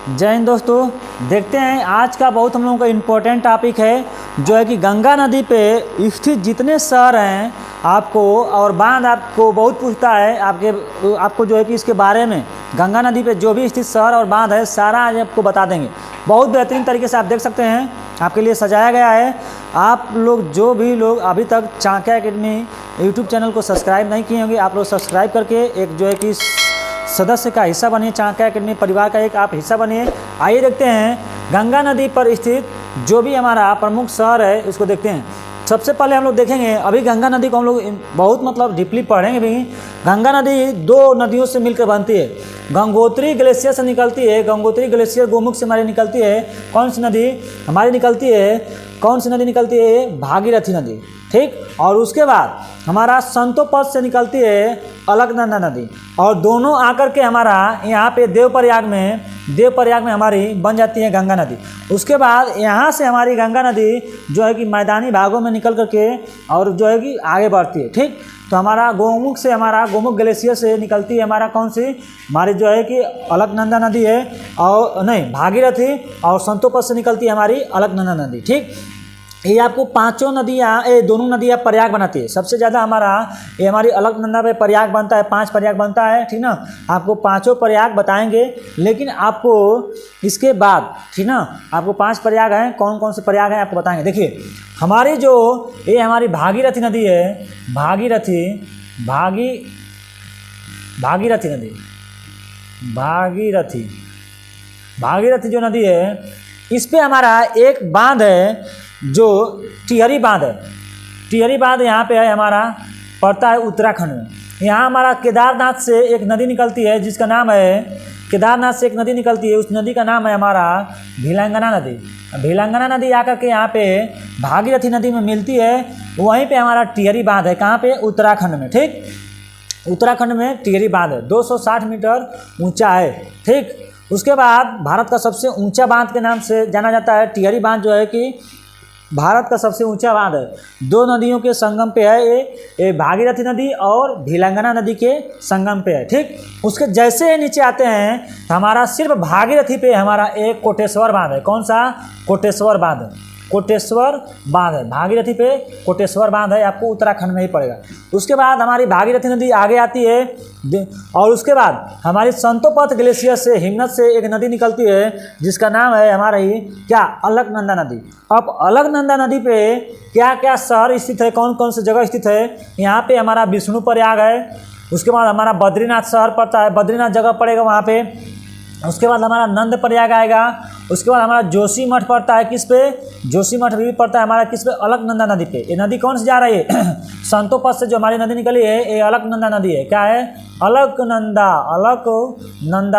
जय हिंद दोस्तों। देखते हैं आज का बहुत हम लोगों का इम्पोर्टेंट टॉपिक है जो है कि गंगा नदी पे स्थित जितने शहर हैं आपको और बांध आपको बहुत पूछता है आपको जो है कि इसके बारे में गंगा नदी पे जो भी स्थित शहर और बांध है सारा आज आपको बता देंगे। बहुत बेहतरीन तरीके से आप देख सकते हैं आपके लिए सजाया गया है। आप लोग जो भी लोग अभी तक चाणक्य एकेडमी यूट्यूब चैनल को सब्सक्राइब नहीं किए होंगे आप लोग सब्सक्राइब करके एक जो है कि सदस्य का हिस्सा बनिए, चाणक्य एकेडमी परिवार का एक आप हिस्सा बनिए। आइए देखते हैं गंगा नदी पर स्थित जो भी हमारा प्रमुख शहर है इसको देखते हैं। सबसे पहले हम लोग देखेंगे अभी गंगा नदी को हम लोग बहुत डीपली पढ़ेंगे भी। गंगा नदी दो नदियों से मिलकर बनती है। गंगोत्री ग्लेशियर से निकलती है। गंगोत्री ग्लेशियर गोमुख से हमारी निकलती है। कौन सी नदी हमारी निकलती है? कौन सी नदी निकलती है? भागीरथी नदी, ठीक। और उसके बाद हमारा संतोपद से निकलती है अलकनंदा नदी और दोनों आकर के हमारा यहाँ पे देवप्रयाग में हमारी बन जाती है गंगा नदी। उसके बाद यहाँ से हमारी गंगा नदी जो है कि मैदानी भागों में निकल करके और जो है कि आगे बढ़ती है, ठीक। तो हमारा गोमुख ग्लेशियर से निकलती है हमारा कौन सी हमारी जो है कि अलकनंदा नदी है और नहीं भागीरथी, और संतोपद से निकलती है हमारी अलकनंदा नदी, ठीक। ये आपको पांचों नदियाँ दोनों नदियाँ प्रयाग बनाती है। सबसे ज़्यादा हमारा ये हमारी अलकनंदा पे प्रयाग बनता है, 5 प्रयाग बनता है, ठीक ना। आपको पांचों प्रयाग बताएंगे लेकिन आपको इसके बाद, ठीक ना, आपको 5 प्रयाग हैं। कौन कौन से प्रयाग हैं आपको बताएंगे। देखिए हमारी जो ये हमारी भागीरथी नदी है, भागीरथी जो नदी है इस पे हमारा एक बांध है जो टिहरी बांध है। टिहरी बांध यहाँ पे है हमारा, पड़ता है उत्तराखंड में। यहाँ हमारा केदारनाथ से एक नदी निकलती है जिसका नाम है उस नदी का नाम है हमारा भिलंगना नदी। भिलंगना नदी आकर के यहाँ पे भागीरथी नदी में मिलती है। वहीं पे हमारा टिहरी बांध है। कहाँ पे? उत्तराखंड में, ठीक। उत्तराखंड में टिहरी बांध है, 260 मीटर ऊंचा है, ठीक। उसके बाद भारत का सबसे ऊंचा बांध के नाम से जाना जाता है। टिहरी बांध जो है कि भारत का सबसे ऊंचा बांध है। दो नदियों के संगम पे है ये भागीरथी नदी और भिलंगना नदी के संगम पे है, ठीक। उसके जैसे ही नीचे आते हैं तो हमारा सिर्फ भागीरथी पे हमारा एक कोटेश्वर बांध है। कौन सा? कोटेश्वर बांध है। भागीरथी पे कोटेश्वर बांध है, आपको उत्तराखंड में ही पड़ेगा। उसके बाद हमारी भागीरथी नदी आगे आती है और उसके बाद हमारी संतोपद ग्लेशियर से हिमनद से एक नदी निकलती है जिसका नाम है हमारी क्या? अलकनंदा नदी। अब अलकनंदा नदी पे क्या क्या शहर स्थित है, कौन कौन सी जगह स्थित है? यहाँ पे हमारा विष्णु प्रयाग है। उसके बाद हमारा बद्रीनाथ शहर पड़ता है, बद्रीनाथ जगह पड़ेगा वहाँ पे। उसके बाद हमारा नंद प्रयाग आएगा। उसके बाद हमारा जोशी मठ पड़ता है किस पे? जोशी मठ भी पड़ता है हमारा किस पे? अलकनंदा नदी पे। ये नदी कौन सी जा रही है? संतोपद से जो हमारी नदी निकली है ये अलकनंदा नदी है। क्या है? अलकनंदा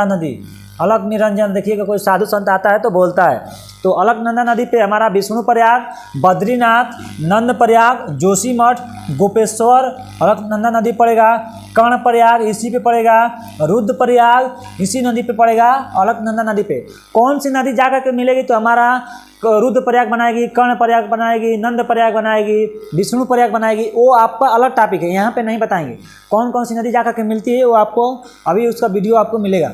नदी। अलक निरंजन, देखिएगा कोई साधु संत आता है तो बोलता है। तो अलकनंदा नदी पे हमारा विष्णु प्रयाग, बद्रीनाथ, नंद प्रयाग, जोशी मठ, गोपेश्वर, अलकनंदा नदी पड़ेगा। कर्ण प्रयाग इसी पे पड़ेगा। रुद्र प्रयाग इसी नदी पे पड़ेगा, अलकनंदा नदी पे। कौन सी नदी जाकर के मिलेगी? तो हमारा रुद्र प्रयाग बनाएगी, कर्ण प्रयाग बनाएगी, नंद प्रयाग बनाएगी, विष्णु प्रयाग बनाएगी। वो आपका अलग टॉपिक है, यहाँ पे नहीं बताएंगे कौन कौन सी नदी जाकर के मिलती है। वो आपको अभी उसका वीडियो आपको मिलेगा।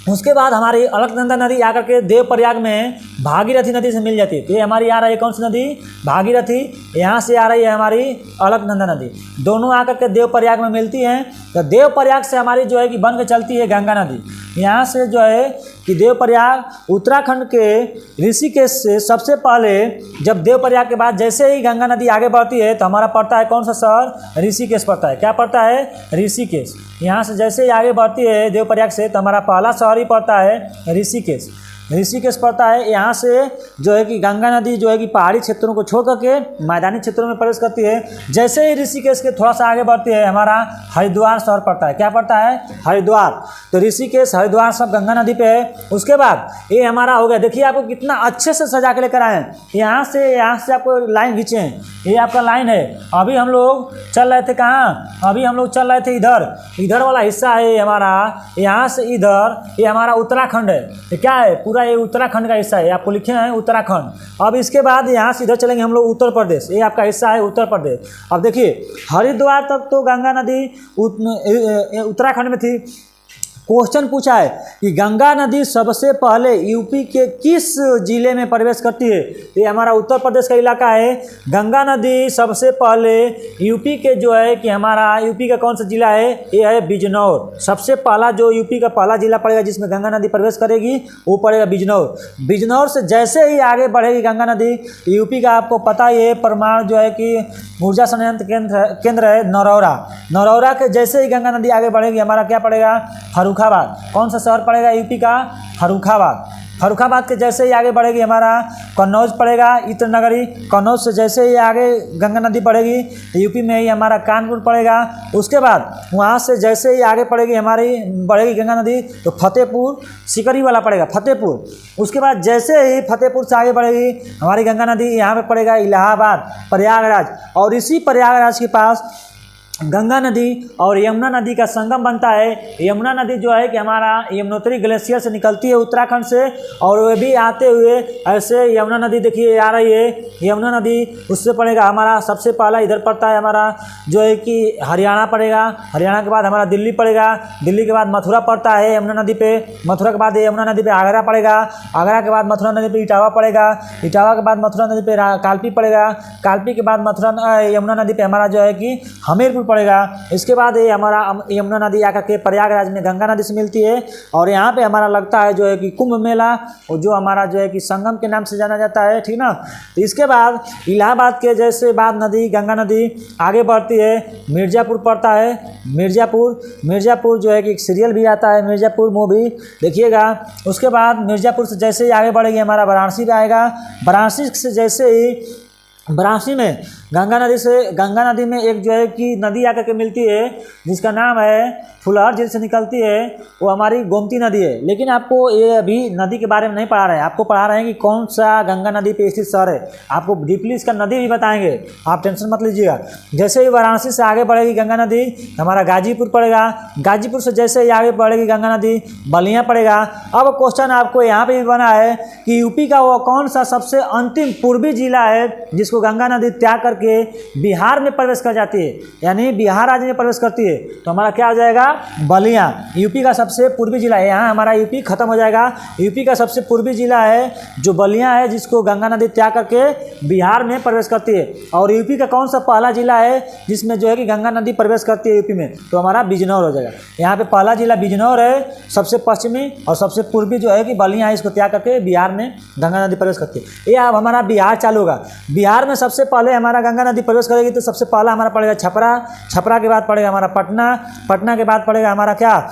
उसके बाद हमारी अलकनंदा नदी आकर के देवप्रयाग में भागीरथी नदी से मिल जाती है। ये हमारी आ रही है कौन सी नदी? भागीरथी। यहाँ से आ रही है हमारी अलकनंदा नदी। दोनों आकर के देवप्रयाग में मिलती हैं। तो देवप्रयाग से हमारी जो है कि बन के चलती है गंगा नदी। यहाँ से जो है कि देवप्रयाग उत्तराखंड के ऋषिकेश से सबसे पहले, जब देवप्रयाग के बाद जैसे ही गंगा नदी आगे बढ़ती है तो हमारा पड़ता है कौन सा शहर? ऋषिकेश पड़ता है। क्या पड़ता है? ऋषिकेश। यहाँ से जैसे ही आगे बढ़ती है देवप्रयाग से तो हमारा पहला शहर ही पड़ता है ऋषिकेश पड़ता है। यहाँ से जो है कि गंगा नदी जो है कि पहाड़ी क्षेत्रों को छोड़ करके मैदानी क्षेत्रों में प्रवेश करती है। जैसे ही ऋषिकेश के थोड़ा सा आगे बढ़ती है हमारा हरिद्वार शहर पड़ता है। क्या पड़ता है? हरिद्वार। तो ऋषिकेश हरिद्वार सब गंगा नदी पे है। उसके बाद ये हमारा हो गया। देखिए आपको कितना अच्छे से सजा के लेकर आए हैं। यहाँ से आपको लाइन खींचे हैं, ये आपका लाइन है। अभी हम लोग चल रहे थे कहाँ? अभी हम लोग चल रहे थे इधर वाला हिस्सा है हमारा। यहाँ से इधर ये हमारा उत्तराखंड है। ये क्या है? पूरा ये उत्तराखंड का हिस्सा है। आपको लिखे हैं उत्तराखंड। अब इसके बाद यहाँ से इधर चलेंगे हम लोग उत्तर प्रदेश। ये आपका हिस्सा है उत्तर प्रदेश। अब देखिए हरिद्वार तक तो गंगा नदी उत्तराखंड में थी। क्वेश्चन पूछा है कि गंगा नदी सबसे पहले यूपी के किस जिले में प्रवेश करती है। ये हमारा उत्तर प्रदेश का इलाका है। गंगा नदी सबसे पहले यूपी के जो है कि हमारा यूपी का कौन सा जिला है, ये है बिजनौर। सबसे पहला जो यूपी का पहला जिला पड़ेगा जिसमें गंगा नदी प्रवेश करेगी वो पड़ेगा बिजनौर। बिजनौर से जैसे ही आगे बढ़ेगी गंगा नदी, यूपी का आपको पता ही है परमाणु जो है कि ऊर्जा संयंत्र केंद्र है नरौरा। नरौरा के जैसे ही गंगा नदी आगे बढ़ेगी हमारा क्या पड़ेगा, फर्रुखाबाद। कौन सा शहर पड़ेगा यूपी का, फर्रुखाबाद। फर्रुखाबाद के जैसे ही आगे बढ़ेगी हमारा कन्नौज पड़ेगा, इत्र नगरी। कन्नौज से जैसे ही आगे गंगा नदी पड़ेगी तो यूपी में ही हमारा कानपुर पड़ेगा। उसके बाद वहाँ से जैसे ही आगे पड़ेगी हमारी बढ़ेगी गंगा नदी तो फतेहपुर सिकरी वाला पड़ेगा, फतेहपुर। उसके बाद जैसे ही फतेहपुर से आगे बढ़ेगी हमारी गंगा नदी, यहाँ पे पड़ेगा इलाहाबाद, प्रयागराज। और इसी प्रयागराज के पास गंगा नदी और यमुना नदी का संगम बनता है। यमुना नदी जो है कि हमारा यमुनोत्री ग्लेशियर से निकलती है उत्तराखंड से, और वे भी आते हुए ऐसे यमुना नदी देखिए आ रही है। यमुना नदी उससे पड़ेगा हमारा सबसे पहला इधर पड़ता है हमारा जो है कि हरियाणा पड़ेगा। हरियाणा के बाद हमारा दिल्ली पड़ेगा। दिल्ली के बाद मथुरा पड़ता है यमुना नदी पे। मथुरा के बाद यमुना नदी पे आगरा पड़ेगा। आगरा के बाद मथुरा नदी पे इटावा पड़ेगा। इटावा के बाद मथुरा नदी पे कालपी पड़ेगा। कालपी के बाद यमुना नदी पे हमारा जो है कि हमीरपुर पड़ेगा। इसके बाद ये हमारा यमुना नदी आकर के प्रयागराज में गंगा नदी से मिलती है, और यहाँ पे हमारा लगता है जो है कि कुंभ मेला, और जो हमारा जो है कि संगम के नाम से जाना जाता है, ठीक ना। तो इसके बाद इलाहाबाद के जैसे बाद नदी गंगा नदी आगे बढ़ती है, मिर्ज़ापुर पड़ता है। मिर्ज़ापुर जो है कि एक सीरियल भी आता है मिर्ज़ापुर मूवी, देखिएगा। उसके बाद मिर्ज़ापुर से जैसे ही आगे बढ़ेगी हमारा वाराणसी पे आएगा। वाराणसी से जैसे ही वाराणसी में गंगा नदी में एक जो है कि नदी आकर के मिलती है जिसका नाम है फुलहर झील से निकलती है, वो हमारी गोमती नदी है। लेकिन आपको ये अभी नदी के बारे में नहीं पढ़ा रहे हैं, आपको पढ़ा रहे हैं कि कौन सा गंगा नदी पे स्थित शहर है। आपको डीपली इसका नदी भी बताएंगे, आप टेंशन मत लीजिएगा। जैसे ही वाराणसी से आगे बढ़ेगी गंगा नदी हमारा गाजीपुर पड़ेगा। गाजीपुर से जैसे ही आगे बढ़ेगी गंगा नदी बलिया पड़ेगा। अब क्वेश्चन आपको यहाँ पे भी बना है कि यूपी का वो कौन सा सबसे अंतिम पूर्वी जिला है जिसको गंगा नदी त्याग करके बिहार में प्रवेश कर जाती है, यानी बिहार राज्य में प्रवेश करती है। तो हमारा क्या हो जाएगा, बलिया। यूपी का सबसे पूर्वी जिला है, यहाँ हमारा यूपी खत्म हो जाएगा। यूपी का सबसे पूर्वी जिला है जो बलिया है, जिसको गंगा नदी त्याग करके बिहार में प्रवेश करती है। और यूपी का कौन सा पहला जिला है जिसमें जो है कि गंगा नदी प्रवेश करती है यूपी में, तो हमारा बिजनौर हो जाएगा। यहाँ पे पहला जिला बिजनौर है, सबसे पश्चिमी, और सबसे पूर्वी जो है कि बलिया है, इसको त्याग करके बिहार में गंगा नदी प्रवेश करती है। ये अब हमारा बिहार चालू होगा। बिहार में सबसे पहले हमारा गंगा नदी प्रवेश करेगी तो सबसे पहला हमारा पड़ेगा छपरा। छपरा के बाद पड़ेगा हमारा पटना। पटना के बाद पड़ेगा हमारा क्या,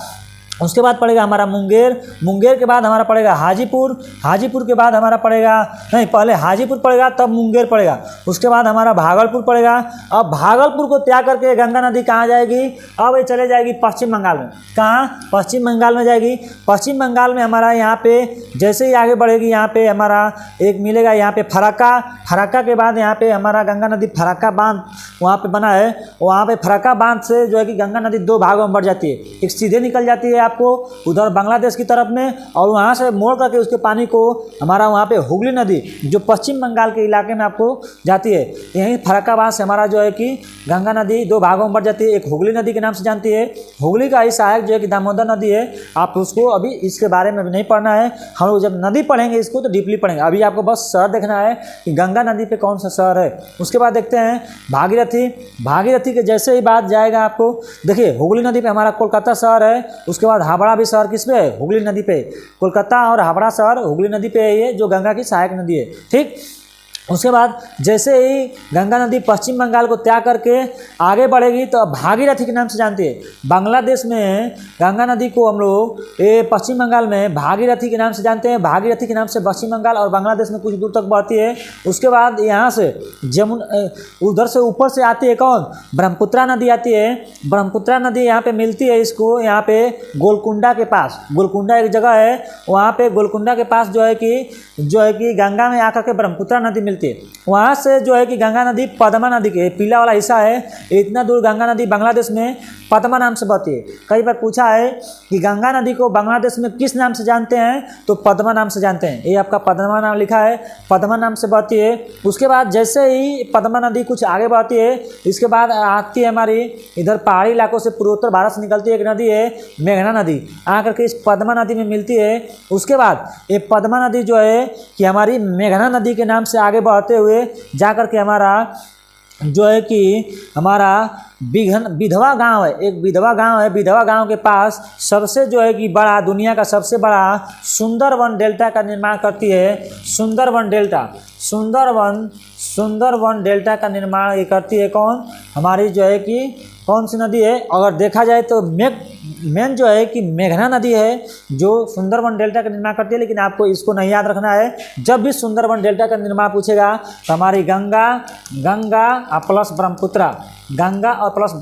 उसके बाद पड़ेगा हमारा मुंगेर। मुंगेर के बाद हमारा पड़ेगा हाजीपुर। हाजीपुर के बाद हमारा पड़ेगा, नहीं पहले हाजीपुर पड़ेगा तब मुंगेर पड़ेगा। उसके बाद हमारा भागलपुर पड़ेगा। अब भागलपुर को त्याग करके गंगा नदी कहाँ जाएगी, अब ये चले जाएगी पश्चिम बंगाल में। कहाँ, पश्चिम बंगाल में जाएगी। पश्चिम बंगाल में हमारा यहाँ पे जैसे ही आगे बढ़ेगी यहाँ पे हमारा एक मिलेगा यहाँ पे फरक्का। फरक्का के बाद यहाँ पे हमारा गंगा नदी फरक्का बांध वहाँ पे बना है। वहाँ पे फरक्का बांध से जो है कि गंगा नदी दो भागों में बढ़ जाती है। एक सीधे निकल जाती है आपको उधर बांग्लादेश की तरफ में, और वहाँ से मोड़ करके उसके पानी को हमारा वहाँ पे हुगली नदी जो पश्चिम बंगाल के इलाके में आपको जाती है। यहीं फरक्काबाद से हमारा जो है कि गंगा नदी दो भागों में बढ़ जाती है। एक हुगली नदी के नाम से जानती है, हुगली का ही सहायक जो है कि दामोदर नदी है। आप उसको अभी इसके बारे में भी नहीं पढ़ना है, हम लोग जब नदी पढ़ेंगे इसको तो डीपली पढ़ेंगे। अभी आपको बस शहर देखना है कि गंगा नदी पे कौन सा शहर है। उसके बाद देखते हैं भागीरथी। भागीरथी के जैसे ही बात जाएगा आपको, देखिए हुगली नदी पे हमारा कोलकाता शहर है। उसके बाद हावड़ा भी शहर किस पे है, हुगली नदी पे। कोलकाता और हावड़ा शहर हुगली नदी पे है, ये जो गंगा की सहायक नदी है, ठीक। उसके बाद जैसे ही गंगा नदी पश्चिम बंगाल को त्याग करके आगे बढ़ेगी तो भागीरथी के नाम से जानती है। बांग्लादेश में गंगा नदी को हम लोग पश्चिम बंगाल में भागीरथी के नाम से जानते हैं। भागीरथी के नाम से पश्चिम बंगाल और बांग्लादेश में कुछ दूर तक बढ़ती है। उसके बाद यहाँ से उधर से ऊपर से आती है कौन, ब्रह्मपुत्रा नदी आती है। ब्रह्मपुत्रा नदी यहाँ पे मिलती है इसको यहाँ पे गोलकुंडा के पास। गोलकुंडा एक जगह है, वहाँ पे गोलकुंडा के पास जो है कि गंगा में आकर के ब्रह्मपुत्रा नदी मिलती मिलती है। वहाँ से जो है कि गंगा नदी पद्मा नदी के पीला वाला हिस्सा है, इतना दूर गंगा नदी बांग्लादेश में पद्मा नाम से बहती है। कई बार पूछा है कि गंगा नदी को बांग्लादेश में किस नाम से जानते हैं, तो पद्मा नाम से जानते हैं। ये आपका पद्मा नाम लिखा है, पद्मा नाम से बहती है। उसके बाद जैसे ही पद्मा नदी कुछ आगे बढ़ती है, इसके बाद आती है हमारी इधर पहाड़ी इलाकों से पूर्वोत्तर भारत से निकलती है एक नदी है मेघना नदी, आकर के इस पद्मा नदी में मिलती है। उसके बाद ये पद्मा नदी जो है कि हमारी मेघना नदी के नाम से आगे बढ़ते हुए जाकर के हमारा जो है कि हमारा विधवा गांव है, एक विधवा गांव है। विधवा गांव के पास सबसे जो है कि बड़ा, दुनिया का सबसे बड़ा सुंदरवन डेल्टा का निर्माण करती है। सुंदरवन डेल्टा का निर्माण ये करती है कौन, हमारी जो है कि कौन सी नदी है, अगर देखा जाए तो मेन जो है कि मेघना नदी है जो सुंदरवन डेल्टा का निर्माण करती है। लेकिन आपको इसको नहीं याद रखना है, जब भी सुंदरवन डेल्टा का निर्माण पूछेगा तो हमारी गंगा और प्लस ब्रह्मपुत्रा, गंगा और प्लस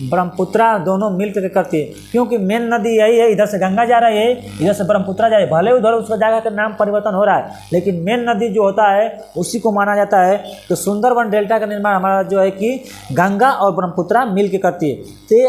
ब्रह्मपुत्रा दोनों मिल करके करती है। क्योंकि मेन नदी यही है, इधर से गंगा जा रही है, इधर से ब्रह्मपुत्रा जा रही है। भले उधर उसका जगह का नाम परिवर्तन हो रहा है, लेकिन मेन नदी जो होता है उसी को माना जाता है। तो सुंदरवन डेल्टा का निर्माण हमारा जो है कि गंगा और ब्रह्मपुत्रा मिल के करती है। तो ये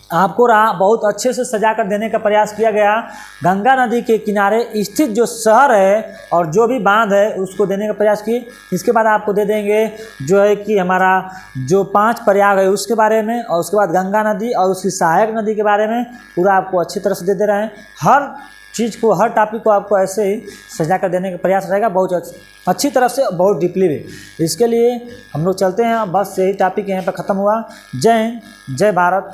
आपको रहा बहुत अच्छे से सजा कर देने का प्रयास किया गया। गंगा नदी के किनारे स्थित जो शहर है और जो भी बांध है उसको देने का प्रयास की। इसके बाद आपको दे देंगे जो है कि हमारा जो 5 प्रयाग है उसके बारे में, और उसके बाद गंगा नदी और उसकी सहायक नदी के बारे में पूरा आपको अच्छी तरह से दे रहे हैं। हर चीज़ को, हर टॉपिक को आपको ऐसे ही सजा कर देने का प्रयास रहेगा, बहुत अच्छी तरफ से, बहुत डीपली भी। इसके लिए हम लोग चलते हैं, बस यही टॉपिक यहाँ पर ख़त्म हुआ। जय हिंद, जय भारत।